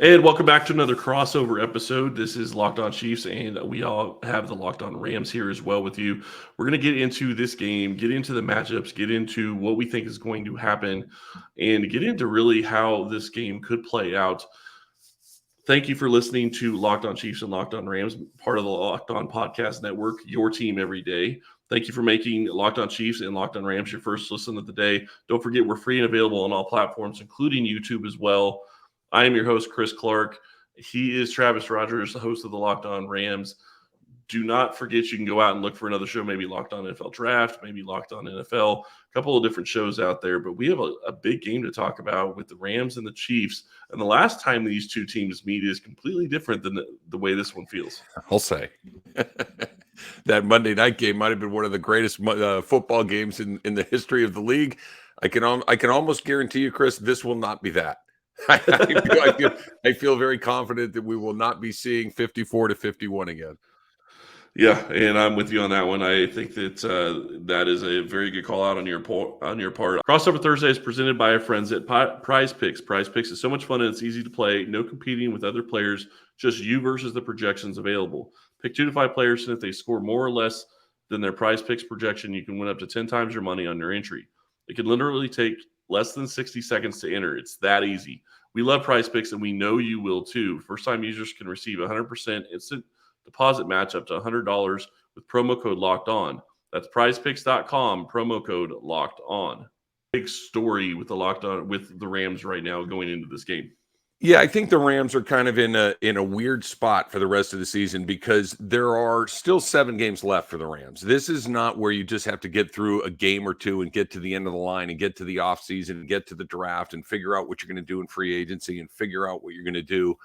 And welcome back to another crossover episode. This is Locked On Chiefs, and we all have the Locked On Rams here as well with you. We're going to get into this game, get into the matchups, get into what we think is going to happen, and get into really how this game could play out. Thank you for listening to Locked On Chiefs and Locked On Rams, part of the Locked On Podcast Network, your team every day. Thank you for making Locked On Chiefs and Locked On Rams your first listen of the day. Don't forget, we're free and available on all platforms, including YouTube as well. I am your host, Chris Clark. He is Travis Rogers, the host of the Locked On Rams. Do not forget you can go out and look for another show, maybe Locked On NFL Draft, maybe Locked On NFL, a couple of different shows out there. But we have a big game to talk about with the Rams and the Chiefs. And the last time these two teams meet is completely different than the way this one feels. I'll say. That Monday night game might have been one of the greatest football games in the history of the league. I can almost guarantee you, Chris, this will not be that. I feel very confident that we will not be seeing 54-51 again. Yeah, and I'm with you on that one. I think that that is a very good call out on your part. Crossover Thursday is presented by our friends at PrizePicks. PrizePicks is so much fun and it's easy to play. No competing with other players, just you versus the projections available. Pick 2 to 5 players, and if they score more or less than their PrizePicks projection, you can win up to 10 times your money on your entry. It can literally take less than 60 seconds to enter. It's that easy. We love PrizePicks, and we know you will too. First-time users can receive 100% instant deposit match up to $100 with promo code Locked On. That's PrizePicks.com, promo code Locked On. Big story with the Rams right now going into this game. Yeah, I think the Rams are kind of in a weird spot for the rest of the season because there are still 7 games left for the Rams. This is not where you just have to get through a game or two and get to the end of the line and get to the offseason and get to the draft and figure out what you're going to do in free agency and figure out what you're going to do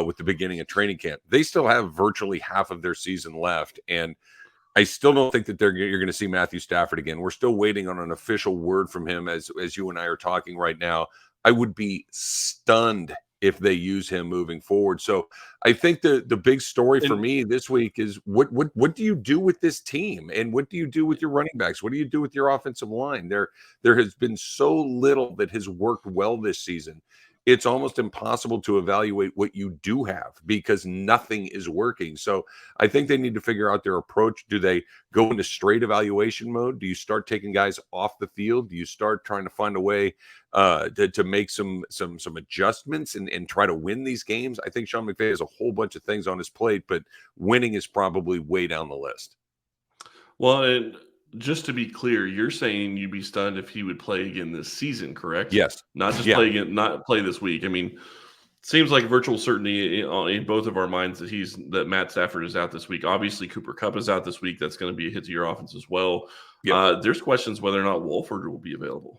with the beginning of training camp. They still have virtually half of their season left, and I still don't think that you're going to see Matthew Stafford again. We're still waiting on an official word from him as you and I are talking right now. I would be stunned if they use him moving forward. So I think the big story for me this week is what do you do with this team, and what do you do with your running backs? What do you do with your offensive line? There has been so little that has worked well this season. It's almost impossible to evaluate what you do have because nothing is working. So I think they need to figure out their approach. Do they go into straight evaluation mode? Do you start taking guys off the field? Do you start trying to find a way to make some adjustments and try to win these games? I think Sean McVay has a whole bunch of things on his plate, but winning is probably way down the list. Well, and just to be clear, you're saying you'd be stunned if he would play again this season, correct? Yes. Not just play again, not play this week. I mean, seems like virtual certainty in both of our minds that Matt Stafford is out this week. Obviously, Cooper Kupp is out this week. That's going to be a hit to your offense as well. Yep. There's questions whether or not Wolford will be available.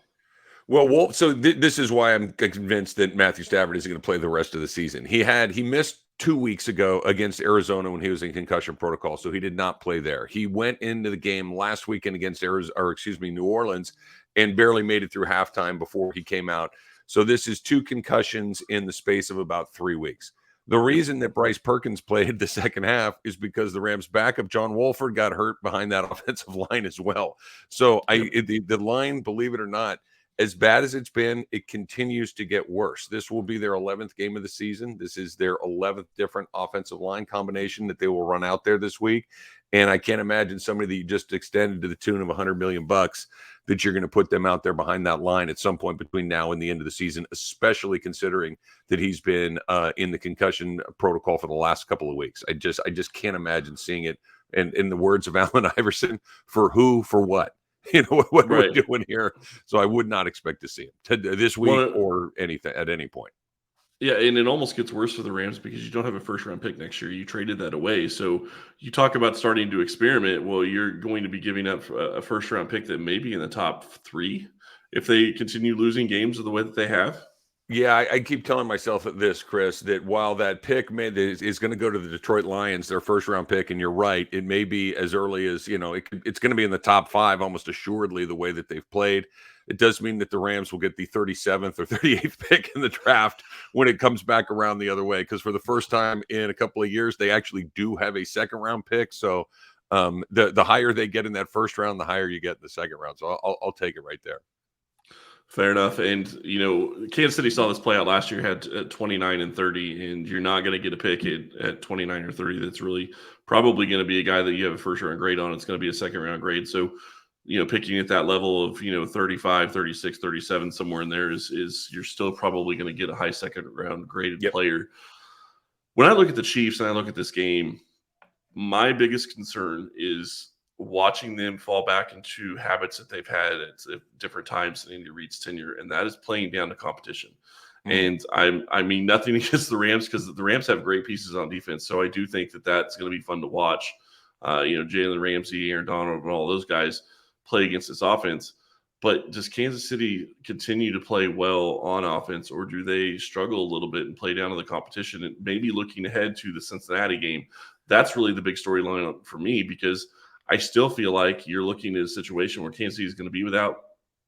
Well, so this is why I'm convinced that Matthew Stafford isn't going to play the rest of the season. He missed 2 weeks ago against Arizona when he was in concussion protocol, so he did not play there. He went into the game last weekend against New Orleans and barely made it through halftime before he came out. So this is 2 concussions in the space of about 3 weeks. The reason that Bryce Perkins played the second half is because the Rams' backup, John Wolford, got hurt behind that offensive line as well. So the line, believe it or not, as bad as it's been, it continues to get worse. This will be their 11th game of the season. This is their 11th different offensive line combination that they will run out there this week. And I can't imagine somebody that you just extended to the tune of $100 million that you're going to put them out there behind that line at some point between now and the end of the season, especially considering that he's been in the concussion protocol for the last couple of weeks. I just can't imagine seeing it. And in the words of Allen Iverson, for who, for what? You know what we're doing here. So I would not expect to see him this week or anything at any point. Yeah, and it almost gets worse for the Rams because you don't have a first-round pick next year. You traded that away. So you talk about starting to experiment. Well, you're going to be giving up a first-round pick that may be in the top 3 if they continue losing games the way that they have. Yeah, I keep telling myself this, Chris, that while that pick is going to go to the Detroit Lions, their first-round pick, and you're right, it may be as early as, it's going to be in the top 5 almost assuredly the way that they've played. It does mean that the Rams will get the 37th or 38th pick in the draft when it comes back around the other way, because for the first time in a couple of years, they actually do have a second-round pick. So the higher they get in that first round, the higher you get in the second round. So I'll take it right there. Fair enough. And, Kansas City saw this play out last year, had 29 and 30, and you're not going to get a pick at 29 or 30. That's really probably going to be a guy that you have a first round grade on. It's going to be a second round grade. So, picking at that level of, 35, 36, 37, somewhere in there is you're still probably going to get a high second round graded Yep. player. When I look at the Chiefs and I look at this game, my biggest concern is watching them fall back into habits that they've had at different times in Andy Reid's tenure, and that is playing down to competition. And I mean nothing against the Rams, because the Rams have great pieces on defense, so I do think that that's going to be fun to watch. Jalen Ramsey, Aaron Donald, and all those guys play against this offense. But does Kansas City continue to play well on offense, or do they struggle a little bit and play down to the competition? And maybe looking ahead to the Cincinnati game, that's really the big storyline for me, because I still feel like you're looking at a situation where Kansas City is going to be without,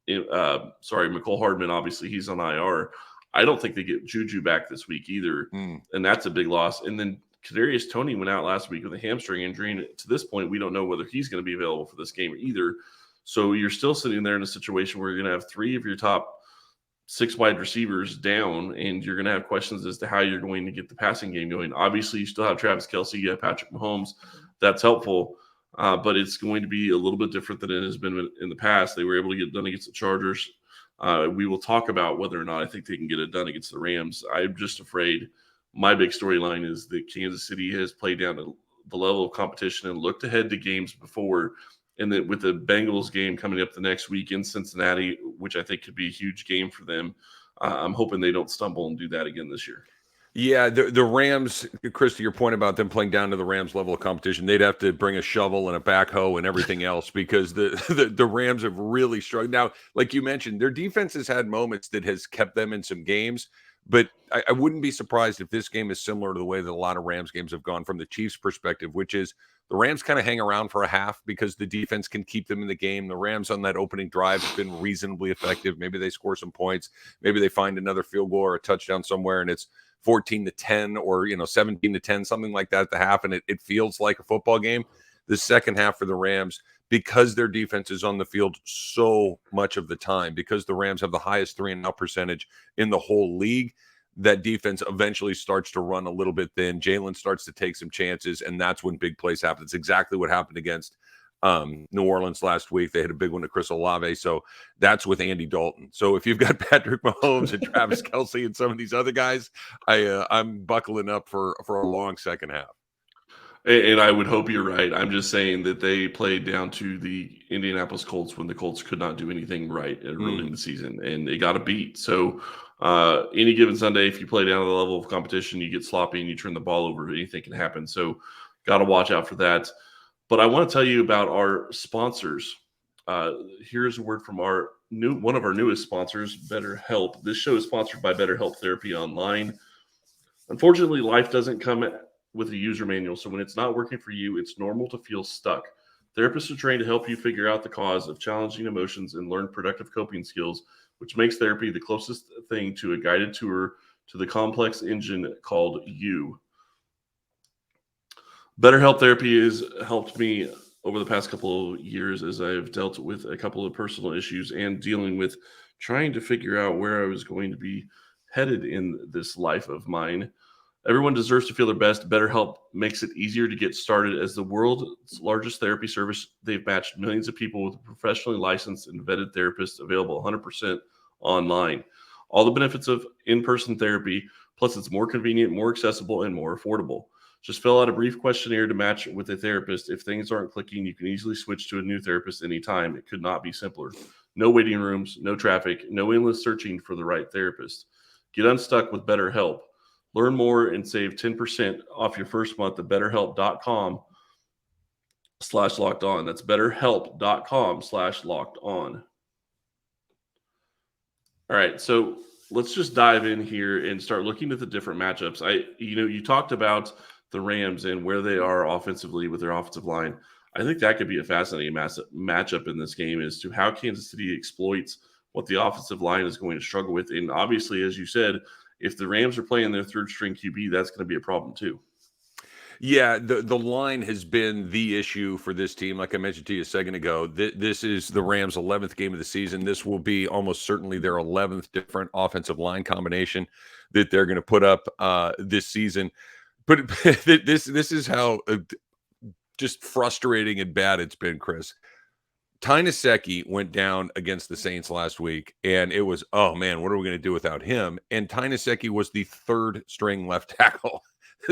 McCole Hardman. Obviously, he's on IR. I don't think they get Juju back this week either, and that's a big loss. And then Kadarius Toney went out last week with a hamstring injury, and to this point, we don't know whether he's going to be available for this game either. So you're still sitting there in a situation where you're going to have three of your top 6 wide receivers down, and you're going to have questions as to how you're going to get the passing game going. Obviously, you still have Travis Kelce, you have Patrick Mahomes. That's helpful, but it's going to be a little bit different than it has been in the past. They were able to get it done against the Chargers. We will talk about whether or not I think they can get it done against the Rams. I'm just afraid. My big storyline is that Kansas City has played down to the level of competition and looked ahead to games before. And then with the Bengals game coming up the next week in Cincinnati, which I think could be a huge game for them, I'm hoping they don't stumble and do that again this year. Yeah, the Rams, Chris, to your point about them playing down to the Rams level of competition, they'd have to bring a shovel and a backhoe and everything else, because the Rams have really struggled. Now, like you mentioned, their defense has had moments that has kept them in some games, but I wouldn't be surprised if this game is similar to the way that a lot of Rams games have gone from the Chiefs' perspective, which is the Rams kind of hang around for a half because the defense can keep them in the game. The Rams on that opening drive have been reasonably effective. Maybe they score some points. Maybe they find another field goal or a touchdown somewhere, and it's 14-10 or 17-10, something like that at the half, and it feels like a football game. The second half for the Rams, because their defense is on the field so much of the time, because the Rams have the highest 3-and-out percentage in the whole league, that defense eventually starts to run a little bit thin. Jalen starts to take some chances, and that's when big plays happen. It's exactly what happened against New Orleans last week. They had a big one to Chris Olave. So that's with Andy Dalton. So if you've got Patrick Mahomes and Travis Kelce and some of these other guys, I'm buckling up for a long second half. And I would hope you're right. I'm just saying that they played down to the Indianapolis Colts when the Colts could not do anything right early in the season, and they got a beat. So any given Sunday, if you play down to the level of competition, you get sloppy and you turn the ball over, anything can happen. So got to watch out for that. But I want to tell you about our sponsors. Here's a word from one of our newest sponsors, BetterHelp. This show is sponsored by BetterHelp Therapy Online. Unfortunately, life doesn't come with a user manual, so when it's not working for you, it's normal to feel stuck. Therapists are trained to help you figure out the cause of challenging emotions and learn productive coping skills, which makes therapy the closest thing to a guided tour to the complex engine called you. BetterHelp Therapy has helped me over the past couple of years as I've dealt with a couple of personal issues and dealing with trying to figure out where I was going to be headed in this life of mine. Everyone deserves to feel their best. BetterHelp makes it easier to get started. As the world's largest therapy service, they've matched millions of people with professionally licensed and vetted therapists available 100% online. All the benefits of in-person therapy, plus it's more convenient, more accessible, and more affordable. Just fill out a brief questionnaire to match with a therapist. If things aren't clicking, you can easily switch to a new therapist anytime. It could not be simpler. No waiting rooms, no traffic, no endless searching for the right therapist. Get unstuck with BetterHelp. Learn more and save 10% off your first month at BetterHelp.com/locked-on. That's BetterHelp.com/locked-on. All right, so let's just dive in here and start looking at the different matchups. You talked about the Rams and where they are offensively with their offensive line. I think that could be a fascinating matchup in this game as to how Kansas City exploits what the offensive line is going to struggle with. And obviously, as you said, if the Rams are playing their third string QB, that's going to be a problem too. Yeah, the line has been the issue for this team. Like I mentioned to you a second ago, this is the Rams' 11th game of the season. This will be almost certainly their 11th different offensive line combination that they're going to put up this season. But this is how just frustrating and bad it's been, Chris. Tynesecki went down against the Saints last week, and it was, oh man, what are we going to do without him? And Tynesecki was the third string left tackle.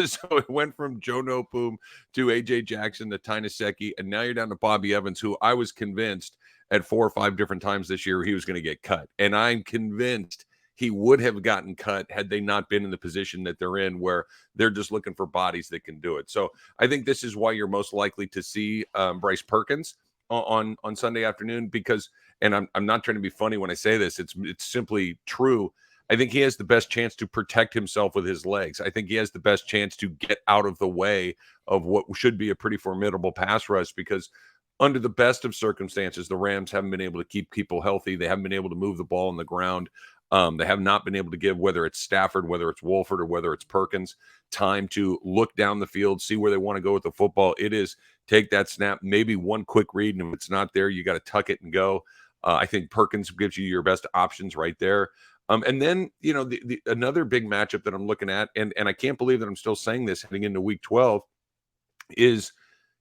So it went from Joe Noteboom to AJ Jackson to Tynesecki, and now you're down to Bobby Evans, who I was convinced at 4 or 5 different times this year he was going to get cut. And I'm convinced he would have gotten cut had they not been in the position that they're in, where they're just looking for bodies that can do it. So I think this is why you're most likely to see Bryce Perkins on Sunday afternoon, because, and I'm not trying to be funny when I say this, it's simply true. I think he has the best chance to protect himself with his legs. I think he has the best chance to get out of the way of what should be a pretty formidable pass rush, because under the best of circumstances, the Rams haven't been able to keep people healthy. They haven't been able to move the ball on the ground. They have not been able to give, whether it's Stafford, whether it's Wolford, or whether it's Perkins, time to look down the field, see where they want to go with the football. It is take that snap, maybe one quick read, and if it's not there, you got to tuck it and go. I think Perkins gives you your best options right there. And then, the another big matchup that I'm looking at, and I can't believe that I'm still saying this heading into week 12, is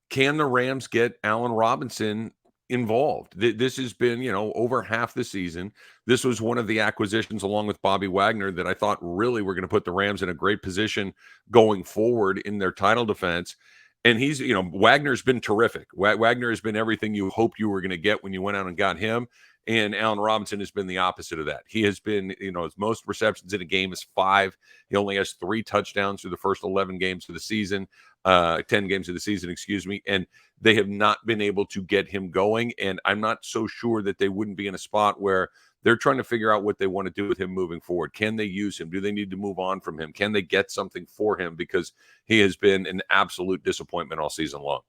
can the Rams get Allen Robinson involved? This has been, over half the season. This was one of the acquisitions along with Bobby Wagner that I thought really were going to put the Rams in a great position going forward in their title defense. And he's, Wagner's been terrific. Wagner has been everything you hoped you were going to get when you went out and got him. And Allen Robinson has been the opposite of that. He has been, his most receptions in a game is 5. He only has 3 touchdowns through the first 11 games of the season, 10 games of the season, excuse me. And they have not been able to get him going. And I'm not so sure that they wouldn't be in a spot where they're trying to figure out what they want to do with him moving forward. Can they use him? Do they need to move on from him? Can they get something for him? Because he has been an absolute disappointment all season long.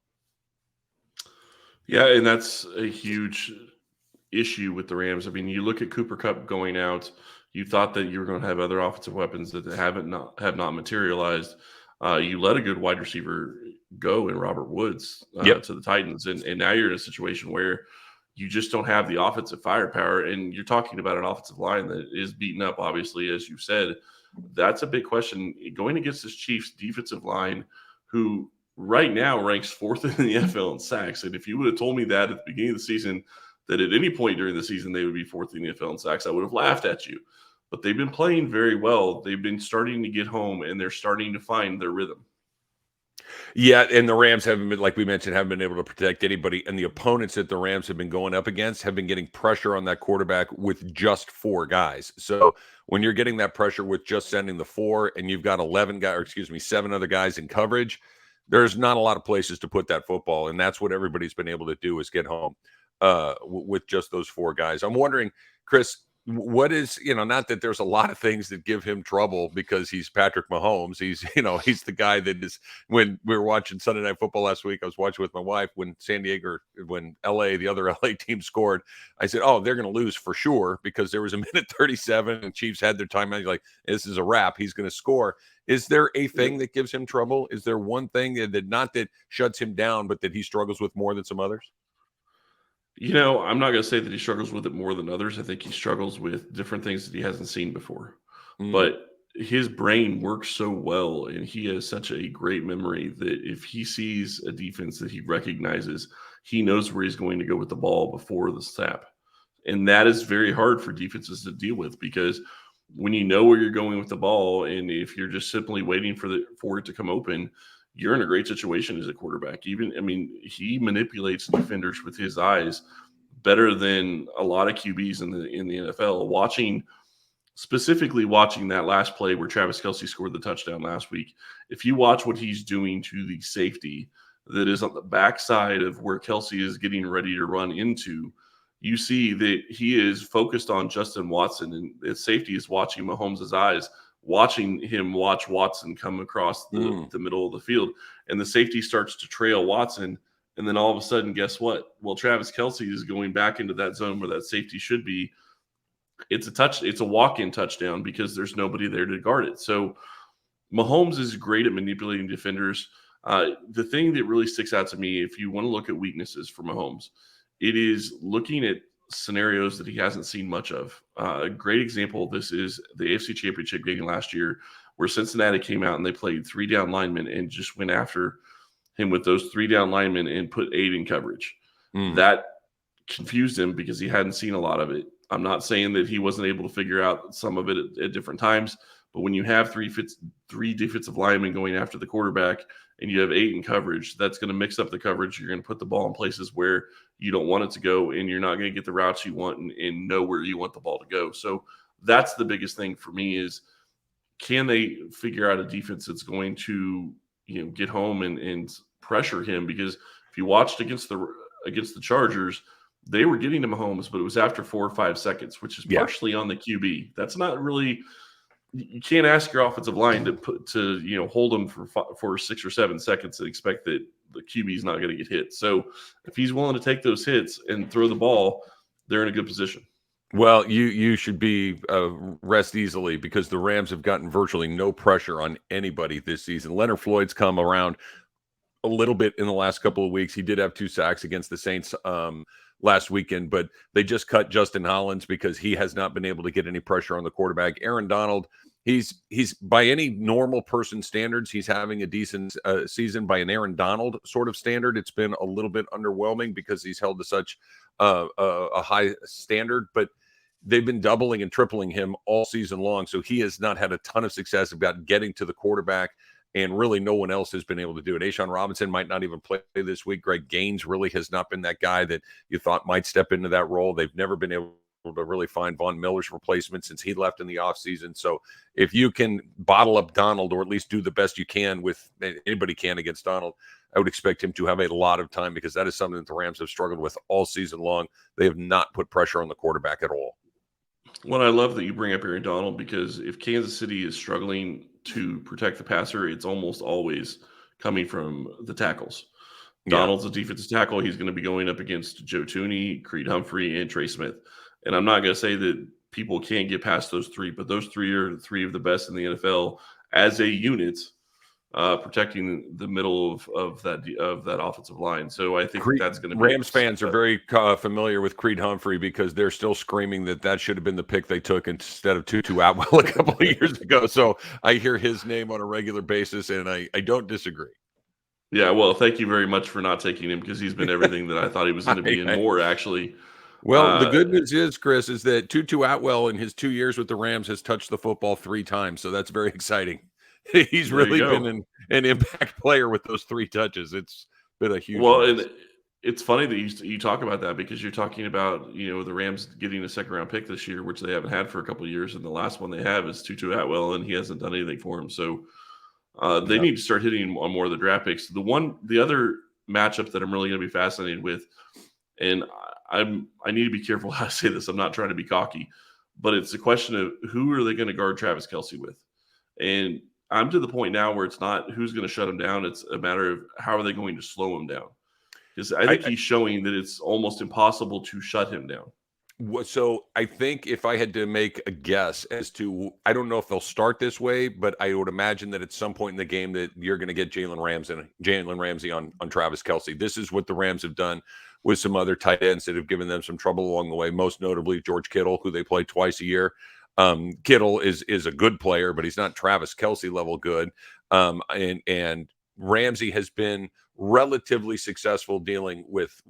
Yeah, and that's a huge issue with the Rams. I mean, you look at Cooper Kupp going out. You thought that you were going to have other offensive weapons that have not materialized. You let a good wide receiver go in Robert Woods to the Titans, and now you're in a situation where you just don't have the offensive firepower. And you're talking about an offensive line that is beaten up, obviously, as you said. That's a big question going against this Chiefs defensive line, who right now ranks 4th in the NFL in sacks. And if you would have told me that at the beginning of the season, that at any point during the season they would be 4th in the NFL in sacks, I would have laughed at you. But they've been playing very well. They've been starting to get home, and they're starting to find their rhythm. Yeah, and the Rams haven't been, like we mentioned, haven't been able to protect anybody. And the opponents that the Rams have been going up against have been getting pressure on that quarterback with just 4 guys. So when you're getting that pressure with just sending the 4, and you've got 7 other guys in coverage, there's not a lot of places to put that football. And that's what everybody's been able to do, is get home with just those 4 guys. I'm wondering, Chris, what is, not that there's a lot of things that give him trouble because he's Patrick Mahomes. He's, he's the guy that is, when we were watching Sunday Night Football last week, I was watching with my wife when the other LA team scored. I said, oh, they're going to lose for sure, because there was a minute 37 and Chiefs had their time. Like, this is a wrap. He's going to score. Is there a thing that gives him trouble? Is there one thing that not that shuts him down, but that he struggles with more than some others? I'm not going to say that he struggles with it more than others. I think he struggles with different things that he hasn't seen before. But his brain works so well, and he has such a great memory that if he sees a defense that he recognizes, he knows where he's going to go with the ball before the snap. And that is very hard for defenses to deal with, because when you know where you're going with the ball, and if you're just simply waiting for it to come open, you're in a great situation as a quarterback. He manipulates defenders with his eyes better than a lot of QBs in the NFL. Specifically watching that last play where Travis Kelce scored the touchdown last week, if you watch what he's doing to the safety that is on the backside of where Kelce is getting ready to run into, you see that he is focused on Justin Watson, and the safety is watching Mahomes' eyes, watching him watch Watson come across the middle of the field. And the safety starts to trail Watson. And then all of a sudden, guess what? Well, Travis Kelce is going back into that zone where that safety should be. It's a walk-in touchdown because there's nobody there to guard it. So Mahomes is great at manipulating defenders. The thing that really sticks out to me, if you want to look at weaknesses for Mahomes, it is looking at scenarios that he hasn't seen much of. A great example of this is the AFC Championship game last year, where Cincinnati came out and they played 3 down linemen and just went after him with those 3 down linemen and put 8 in coverage. That confused him because he hadn't seen a lot of it. I'm not saying that he wasn't able to figure out some of it at different times, but when you have three defensive linemen going after the quarterback and you have 8 in coverage, that's going to mix up the coverage. You're going to put the ball in places where you don't want it to go, and you're not going to get the routes you want and know where you want the ball to go. So that's the biggest thing for me is, can they figure out a defense that's going to, get home and pressure him? Because if you watched against the Chargers, they were getting to Mahomes, but it was after 4 or 5 seconds, which is partially on the QB. That's not really, you can't ask your offensive line to hold them for 6 or 7 seconds and expect that the QB is not going to get hit. So if he's willing to take those hits and throw the ball, they're in a good position. Well, you should be rest easily because the Rams have gotten virtually no pressure on anybody this season. Leonard Floyd's come around a little bit in the last couple of weeks. He did have 2 sacks against the Saints last weekend, but they just cut Justin Hollins because he has not been able to get any pressure on the quarterback. Aaron Donald, he's by any normal person standards, he's having a decent season. By an Aaron Donald sort of standard, it's been a little bit underwhelming because he's held to such a high standard, but they've been doubling and tripling him all season long. So he has not had a ton of success about getting to the quarterback, and really no one else has been able to do it. A'Shaun Robinson might not even play this week. Greg Gaines really has not been that guy that you thought might step into that role. They've never been able to really find Von Miller's replacement since he left in the offseason. So if you can bottle up Donald, or at least do the best you can with anybody can against Donald, I would expect him to have a lot of time, because that is something that the Rams have struggled with all season long. They have not put pressure on the quarterback at all. Well, I love that you bring up Aaron Donald, because if Kansas City is struggling to protect the passer, it's almost always coming from the tackles. Donald's a defensive tackle. He's going to be going up against Joe Thuney, Creed Humphrey, and Trey Smith. And I'm not going to say that people can't get past those 3, but those 3 are 3 of the best in the NFL as a unit, protecting the middle of that offensive line. So I think that's going to be Rams fans are very familiar with Creed Humphrey because they're still screaming that should have been the pick they took instead of Tutu Atwell a couple of years ago. So I hear his name on a regular basis, and I don't disagree. Yeah, well, thank you very much for not taking him, because he's been everything that I thought he was going to be and more, actually. Well, the good news is, Chris, is that Tutu Atwell in his 2 years with the Rams has touched the football 3 times. So that's very exciting. He's really been an impact player with those 3 touches. It's been a huge and it's funny that you talk about that, because you're talking about, the Rams getting a second-round pick this year, which they haven't had for a couple of years, and the last one they have is Tutu Atwell, and he hasn't done anything for him. So they need to start hitting on more of the draft picks. The other matchup that I'm really going to be fascinated with, and I need to be careful how I say this. I'm not trying to be cocky, but it's a question of who are they going to guard Travis Kelce with? And I'm to the point now where it's not who's going to shut him down. It's a matter of how are they going to slow him down? Because I think he's showing that it's almost impossible to shut him down. So I think if I had to make a guess as to, I don't know if they'll start this way, but I would imagine that at some point in the game that you're going to get Jalen Ramsey on Travis Kelce. This is what the Rams have done with some other tight ends that have given them some trouble along the way, most notably George Kittle, who they play twice a year. Kittle is a good player, but he's not Travis Kelce level good. And Ramsey has been relatively successful dealing with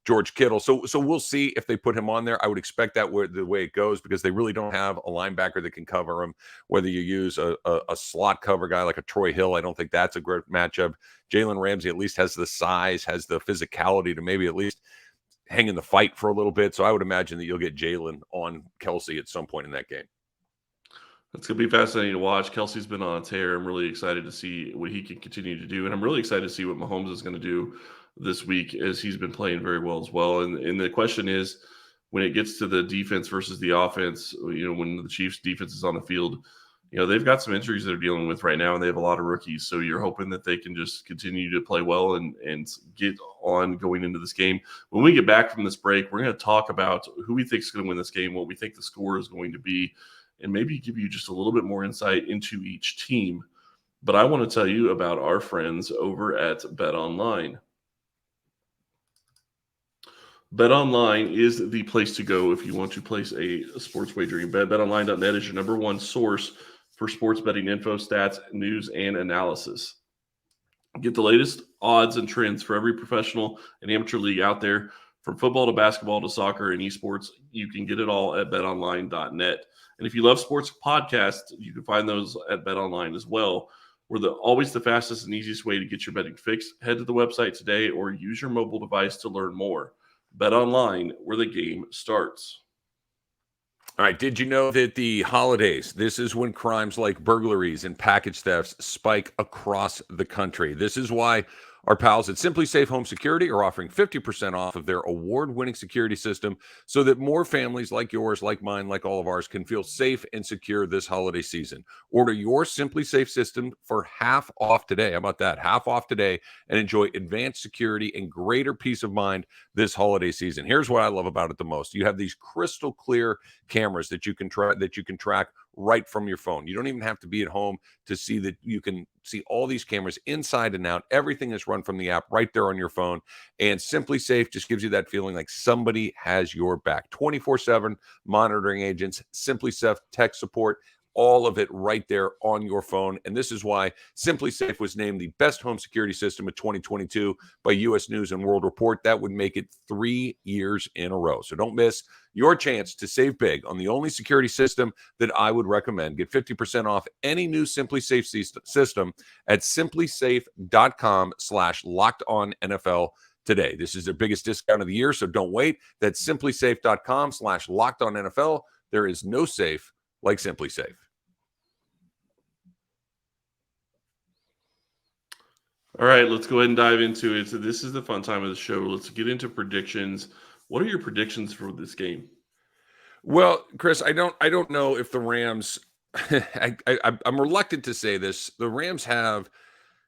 George Kittle. So we'll see if they put him on there. I would expect that the way it goes, because they really don't have a linebacker that can cover him. Whether you use a slot cover guy like a Troy Hill, I don't think that's a great matchup. Jalen Ramsey at least has the size, has the physicality to maybe at least hang in the fight for a little bit. So I would imagine that you'll get Jalen on Kelce at some point in that game. It's going to be fascinating to watch. Kelce's been on a tear. I'm really excited to see what he can continue to do. And I'm really excited to see what Mahomes is going to do this week, as he's been playing very well as well. And the question is, when it gets to the defense versus the offense, when the Chiefs defense is on the field, they've got some injuries they're dealing with right now, and they have a lot of rookies. So you're hoping that they can just continue to play well and get on going into this game. When we get back from this break, we're going to talk about who we think is going to win this game, what we think the score is going to be, and maybe give you just a little bit more insight into each team But I want to tell you about our friends over at BetOnline. BetOnline is the place to go if you want to place a sports wagering bet. BetOnline.net is your number one source for sports betting info, stats, news, and analysis. Get the latest odds and trends for every professional and amateur league out there, from football to basketball to soccer and esports. You can get it all at betonline.net. And if you love sports podcasts, you can find those at BetOnline as well. We're always the fastest and easiest way to get your betting fix. Head to the website today or use your mobile device to learn more. BetOnline, where the game starts. All right. Did you know that the holidays, this is when crimes like burglaries and package thefts spike across the country? This is why our pals at SimpliSafe Home Security are offering 50% off of their award-winning security system so that more families like yours, like mine, like all of ours can feel safe and secure this holiday season. Order your SimpliSafe system for half off today. How about that? Half off today and enjoy advanced security and greater peace of mind this holiday season. Here's what I love about it the most. You have these crystal clear cameras that you can track right from your phone. You don't even have to be at home to see that. You can see all these cameras inside and out. Everything is run from the app right there on your phone. And SimpliSafe just gives you that feeling like somebody has your back. 24/7 monitoring agents, SimpliSafe tech support, all of it right there on your phone. And this is why SimpliSafe was named the best home security system of 2022 by US News and World Report. That would make it 3 years in a row. So don't miss your chance to save big on the only security system that I would recommend. Get 50% off any new SimpliSafe system at simplisafe.com/lockedonnfl today. This is their biggest discount of the year, so don't wait. That's simplisafe.com/lockedonnfl. There is no safe like SimpliSafe. All right, let's go ahead and dive into it. So this is the fun time of the show. Let's get into predictions. What are your predictions for this game? Well, Chris, I don't know if the Rams. I'm reluctant to say this. The Rams have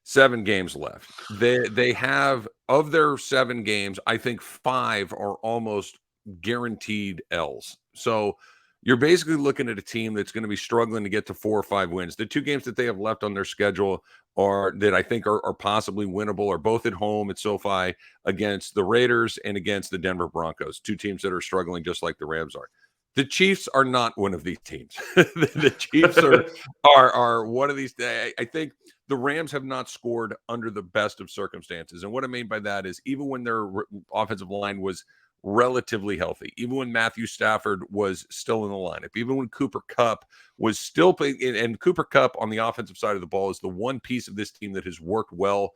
7 games left. They have, of their 7 games, I think 5 are almost guaranteed L's. So you're basically looking at a team that's going to be struggling to get to 4 or 5 wins. The 2 games that they have left on their schedule are that I think are possibly winnable are both at home at SoFi against the Raiders and against the Denver Broncos, 2 teams that are struggling just like the Rams are. The Chiefs are not one of these teams. The Chiefs are one of these. I think the Rams have not scored under the best of circumstances. And what I mean by that is even when their offensive line was relatively healthy, even when Matthew Stafford was still in the lineup, even when Cooper Kupp was still playing, and Cooper Kupp on the offensive side of the ball is the one piece of this team that has worked well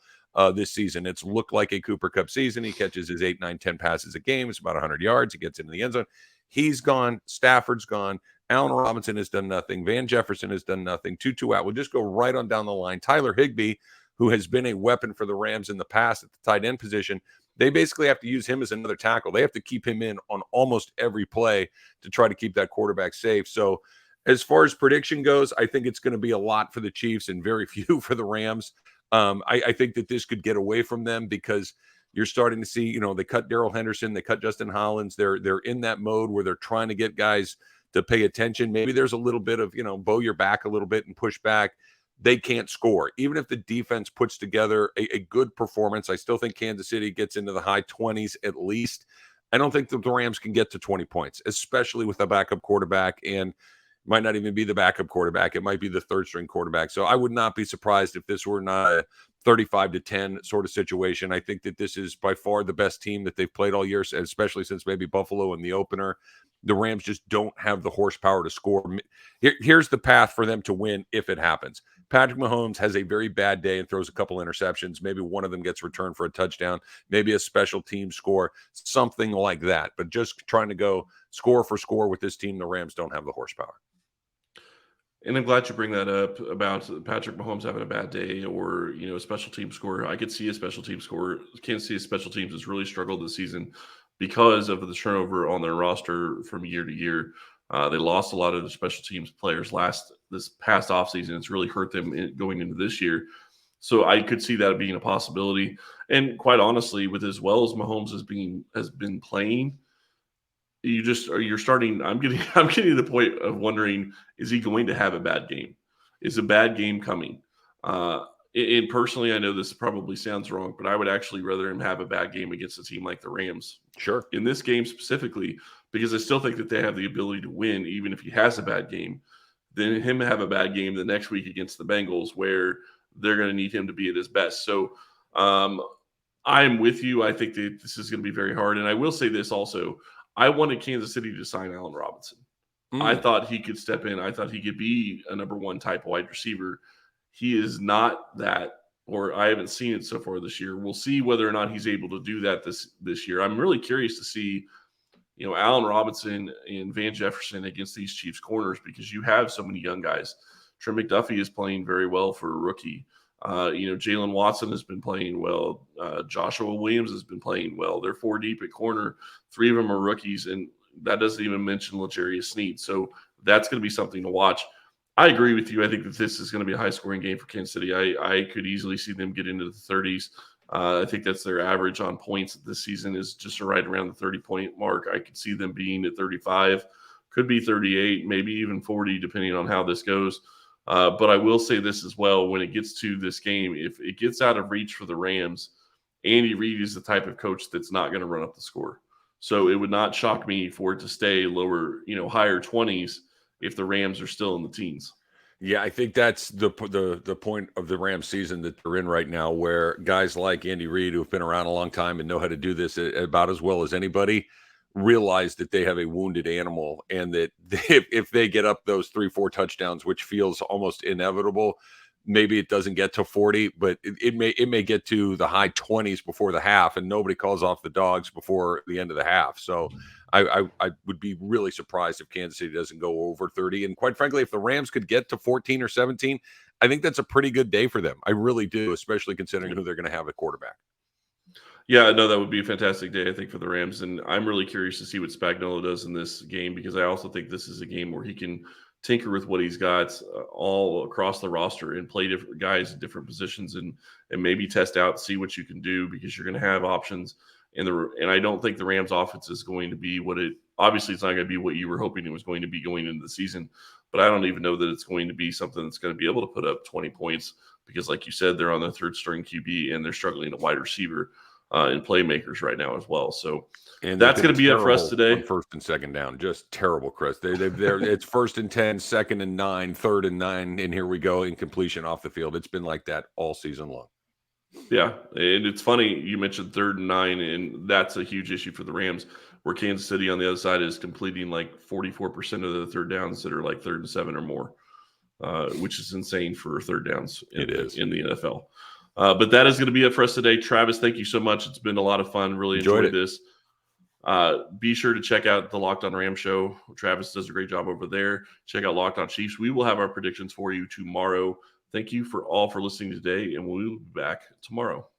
this season. It's looked like a Cooper Kupp season. He catches his 8, 9, 10 passes a game. It's about 100 yards. He gets into the end zone. He's gone. Stafford's gone. Allen Robinson has done nothing. Van Jefferson has done nothing. Tutu out. We'll just go right on down the line. Tyler Higbee, who has been a weapon for the Rams in the past at the tight end position, they basically have to use him as another tackle. They have to keep him in on almost every play to try to keep that quarterback safe. So as far as prediction goes, I think it's going to be a lot for the Chiefs and very few for the Rams. I think that this could get away from them because you're starting to see, they cut Darrell Henderson, they cut Justin Hollins. They're in that mode where they're trying to get guys to pay attention. Maybe there's a little bit of, bow your back a little bit and push back. They can't score. Even if the defense puts together a good performance, I still think Kansas City gets into the high 20s at least. I don't think that the Rams can get to 20 points, especially with a backup quarterback, and might not even be the backup quarterback. It might be the third string quarterback. So I would not be surprised if this were not a 35-10 sort of situation. I think that this is by far the best team that they've played all year, especially since maybe Buffalo in the opener. The Rams just don't have the horsepower to score. Here's the path for them to win if it happens. Patrick Mahomes has a very bad day and throws a couple interceptions. Maybe one of them gets returned for a touchdown, maybe a special team score, something like that. But just trying to go score for score with this team, the Rams don't have the horsepower. And I'm glad you bring that up about Patrick Mahomes having a bad day or, a special team score. I could see a special team score. Kansas City special teams has really struggled this season because of the turnover on their roster from year to year. They lost a lot of the special teams players this past offseason. It's really hurt them going into this year. So I could see that being a possibility. And quite honestly, with as well as Mahomes has been playing, you're starting. I'm getting to the point of wondering, is he going to have a bad game? Is a bad game coming? And personally, I know this probably sounds wrong, but I would actually rather him have a bad game against a team like the Rams Sure. in this game specifically, because I still think that they have the ability to win, even if he has a bad game, than him have a bad game the next week against the Bengals, where they're going to need him to be at his best. So um, I'm with you. I think that this is going to be very hard. And I will say this also: I wanted Kansas City to sign Allen Robinson. I Mm. thought he could step in. I thought he could be a number one type wide receiver. He is not that, or I haven't seen it so far this year. We'll see whether or not he's able to do that this year. I'm really curious to see, Allen Robinson and Van Jefferson against these Chiefs corners, because you have so many young guys. Trent McDuffie is playing very well for a rookie. Jalen Watson has been playing well. Joshua Williams has been playing well. They're 4 deep at corner. 3 of them are rookies, and that doesn't even mention L'Jarius Sneed. So that's going to be something to watch. I agree with you. I think that this is going to be a high-scoring game for Kansas City. I could easily see them get into the 30s. I think that's their average on points this season is just right around the 30-point mark. I could see them being at 35, could be 38, maybe even 40, depending on how this goes. But I will say this as well: when it gets to this game, if it gets out of reach for the Rams, Andy Reid is the type of coach that's not going to run up the score. So it would not shock me for it to stay lower, higher 20s if the Rams are still in the teens. Yeah, I think that's the point of the Rams season that they're in right now, where guys like Andy Reid, who have been around a long time and know how to do this about as well as anybody, realize that they have a wounded animal, and that if they get up those 3-4 touchdowns, which feels almost inevitable, maybe it doesn't get to 40, but it may get to the high 20s before the half, and nobody calls off the dogs before the end of the half. So I would be really surprised if Kansas City doesn't go over 30. And quite frankly, if the Rams could get to 14 or 17, I think that's a pretty good day for them. I really do, especially considering who they're going to have at quarterback. Yeah, no, that would be a fantastic day, I think, for the Rams. And I'm really curious to see what Spagnuolo does in this game, because I also think this is a game where he can tinker with what he's got all across the roster and play different guys in different positions, and maybe test out, see what you can do, because you're going to have options. And I don't think the Rams offense is going to be obviously it's not going to be what you were hoping it was going to be going into the season, but I don't even know that it's going to be something that's going to be able to put up 20 points, because like you said, they're on their third string QB and they're struggling at wide receiver and playmakers right now as well. So And they've that's been going to be it for us terrible today. on first and second down. Just terrible, Chris. They're it's first and 10, second and 9, third and 9, and here we go, incompletion off the field. It's been like that all season long. Yeah, and it's funny you mentioned 3rd and 9, and that's a huge issue for the Rams, where Kansas City on the other side is completing like 44% of the third downs that are like 3rd and 7 or more, which is insane for third downs It is. in the NFL. But that is going to be it for us today. Travis, thank you so much. It's been a lot of fun. Really enjoyed this. Be sure to check out the Locked On Rams show. Travis does a great job over there. Check out Locked On Chiefs. We will have our predictions for you tomorrow. Thank you for listening today, and we'll be back tomorrow.